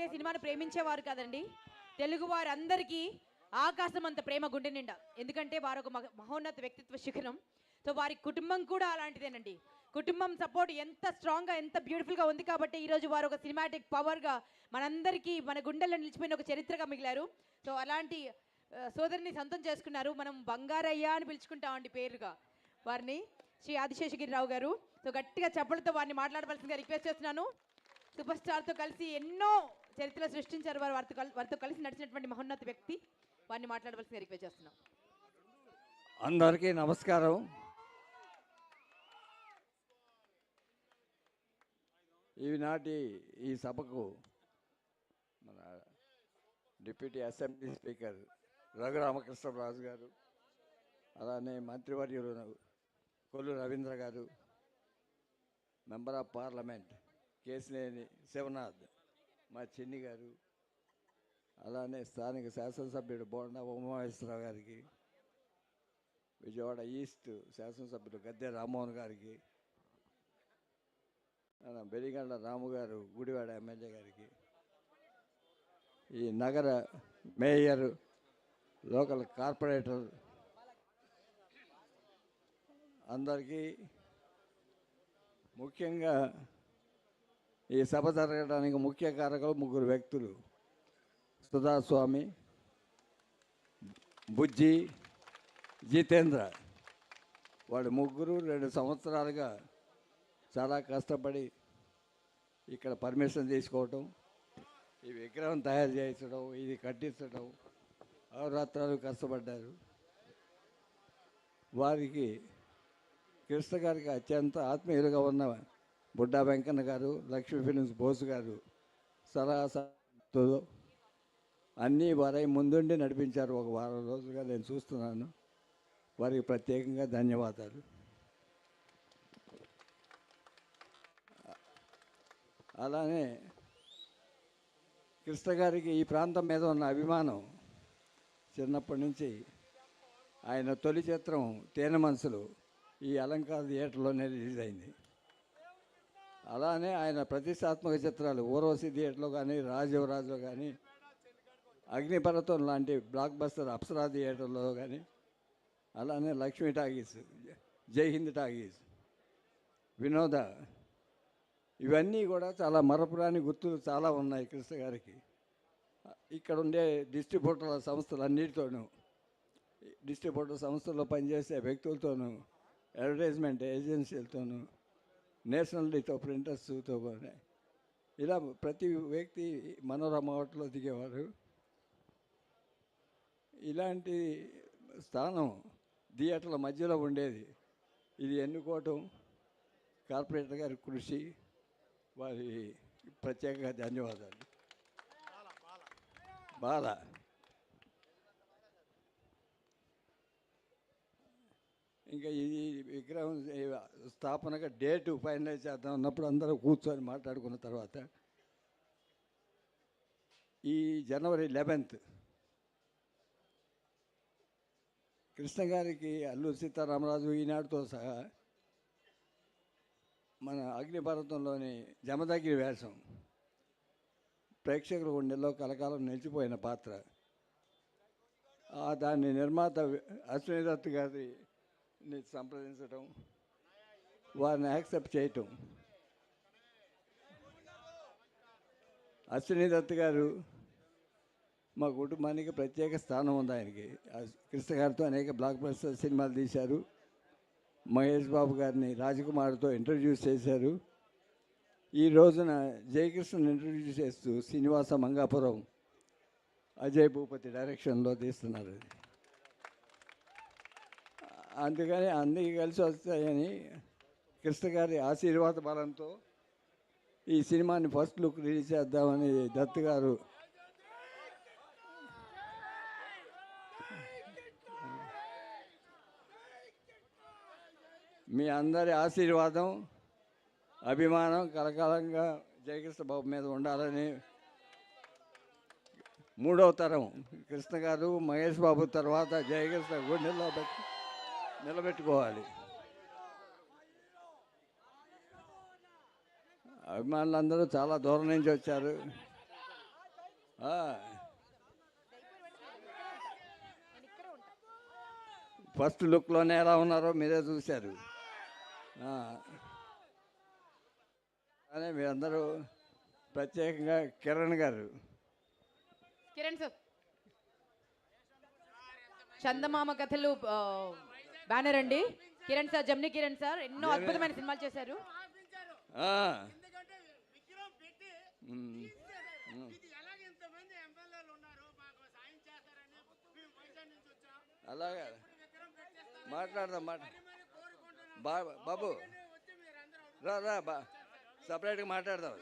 అంటే సినిమాను ప్రేమించేవారు కదండి, తెలుగు వారందరికీ ఆకాశం అంత ప్రేమ గుండె నిండా. ఎందుకంటే వారు ఒక మహోన్నత వ్యక్తిత్వ శిఖరం. సో వారి కుటుంబం కూడా అలాంటిదేనండి. కుటుంబం సపోర్ట్ ఎంత స్ట్రాంగ్గా, ఎంత బ్యూటిఫుల్గా ఉంది కాబట్టి ఈరోజు వారు ఒక సినిమాటిక్ పవర్గా మనందరికీ మన గుండెల్లో నిలిచిపోయిన ఒక చరిత్రగా మిగిలారు. సో అలాంటి సోదరిని సొంతం చేసుకున్నారు. మనం బంగారయ్య అని పిలుచుకుంటామండి పేరుగా వారిని, శ్రీ ఆదిశేషగిరిరావు గారు. సో గట్టిగా చప్పలతో వారిని మాట్లాడవలసిందిగా రిక్వెస్ట్ చేస్తున్నాను. సూపర్ స్టార్తో కలిసి ఎన్నో చరిత్రలు సృష్టించారు వారు. వారితో కలిసి నడిచినటువంటి మహోన్నత వ్యక్తి. వారిని మాట్లాడవలసిందిగా రిక్వెస్ట్ చేస్తున్నాం. అందరికీ నమస్కారం. ఈనాటి ఈ సభకు మన డిప్యూటీ అసెంబ్లీ స్పీకర్ రఘురామకృష్ణరాజు గారు, అలానే మంత్రివర్యులు కొల్లు రవీంద్ర గారు, member of parliament Kesineni Sivanath, మా చిన్ని గారు, అలానే స్థానిక శాసనసభ్యుడు బోండా ఉమామహేశ్వరరావు గారికి, విజయవాడ ఈస్ట్ శాసనసభ్యుడు గద్దె రామ్మోహన్ గారికి, బెలిగండ్ల రాము గారు గుడివాడ ఎమ్మెల్యే గారికి, ఈ నగర మేయర్, లోకల్ కార్పొరేటర్ అందరికీ, ముఖ్యంగా ఈ సభ జరగడానికి ముఖ్య కారకులు ముగ్గురు వ్యక్తులు: సుధాస్వామి, బుజ్జి, జితేంద్ర. వాళ్ళు ముగ్గురు 2 సంవత్సరాలుగా చాలా కష్టపడి ఇక్కడ పర్మిషన్ తీసుకోవటం, ఈ విగ్రహం తయారు చేయించడం, ఇది కట్టించడం, అహోరాత్రాలు కష్టపడ్డారు. వారికి కృష్ణ గారికి అత్యంత ఆత్మీయులుగా ఉన్న బుడ్డా వెంకన్న గారు, లక్ష్మీ ఫిలిమ్స్ బోసు గారు సలహాతో అన్నీ వారై ముందుండి నడిపించారు. ఒక వారం రోజులుగా నేను చూస్తున్నాను. వారికి ప్రత్యేకంగా ధన్యవాదాలు. అలానే కృష్ణ గారికి ఈ ప్రాంతం మీద ఉన్న అభిమానం చిన్నప్పటి నుంచి. ఆయన తొలి చిత్రం తేనె మనసులు ఈ అలంకార థియేటర్లోనే రిలీజ్ అయింది. అలానే ఆయన ప్రతిష్టాత్మక చిత్రాలు ఊర్వశి థియేటర్లో కానీ, రాజీవరాజులో కానీ, అగ్నిపర్వతం లాంటి బ్లాక్ బస్టర్ అప్సరా థియేటర్లో కానీ, అలానే లక్ష్మీ టాకీస్, జై హింద్ టాకీస్, వినోద, ఇవన్నీ కూడా చాలా మరపురాని గుర్తులు చాలా ఉన్నాయి కృష్ణ గారికి. ఇక్కడ ఉండే డిస్ట్రిబ్యూటర్ల సంస్థలన్నిటితోనూ, డిస్ట్రిబ్యూటర్ సంస్థల్లో పనిచేసే వ్యక్తులతోనూ, అడ్వర్టైజ్మెంట్ ఏజెన్సీలతోనూ, నేషనల్తో ప్రింటర్స్తో, ఇలా ప్రతి వ్యక్తి మనోరమ హోటల్లో దిగేవారు. ఇలాంటి స్థానం థియేటర్ల మధ్యలో ఉండేది. ఇది ఎన్నుకోవటం కార్పొరేటర్ గారి కృషి. వారి ప్రత్యేకంగా ధన్యవాదాలు. బాల ఇంకా ఈ విగ్రహం స్థాపనగా డేటు ఫైనలైజ్ చేద్దాం అన్నప్పుడు అందరూ కూర్చొని మాట్లాడుకున్న తర్వాత ఈ జనవరి 11 కృష్ణ గారికి అల్లూరి సీతారామరాజు ఈనాడుతో సహా మన అగ్నిపర్వతంలోని జమదగ్ని వేషం ప్రేక్షకుల గుండెల్లో కలకాలం నిలిచిపోయిన పాత్ర. దాన్ని నిర్మాత అశ్విని దత్ గారిని సంప్రదించడం, వారిని యాక్సెప్ట్ చేయటం. అశ్విని దత్ గారు మా కుటుంబానికి ప్రత్యేక స్థానం ఉంది. ఆయనకి కృష్ణ గారితో అనేక బ్లాక్ బస్టర్ సినిమాలు తీశారు. మహేష్ బాబు గారిని రాజకుమార్తో ఇంట్రడ్యూస్ చేశారు. ఈ రోజున జయకృష్ణని ఇంట్రడ్యూస్ చేస్తూ శ్రీనివాస మంగాపురం అజయ్ భూపతి డైరెక్షన్లో తీస్తున్నారు. అందుకని అన్నీ కలిసి వస్తాయని కృష్ణ గారి ఆశీర్వాద బలంతో ఈ సినిమాని ఫస్ట్ లుక్ రిలీజ్ చేద్దామని దత్ గారు మీ అందరి ఆశీర్వాదం, అభిమానం కలకాలంగా జయకృష్ణ బాబు మీద ఉండాలని, మూడవ తరం కృష్ణ గారు మహేష్ బాబు తర్వాత జయకృష్ణ గుండెల్లో నిలబెట్టుకోవాలి. అభిమానులందరూ చాలా దూరం నుంచి వచ్చారు. ఆ. ఫస్ట్ లుక్లోనే ఎలా ఉన్నారో మీరే చూశారు. కానీ మీరందరూ ప్రత్యేకంగా కిరణ్ గారు కిరణ్ సార్ చందమామ కథలు బ్యానర్ అండి. కిరణ్ సార్, జమ్ని కిరణ్ సార్ ఎన్నో అద్భుతమైన సినిమాలు చేశారు. ఆ. అలాగే మాట్లాడదాం బాబు రా సపరేట్గా మాట్లాడదాం.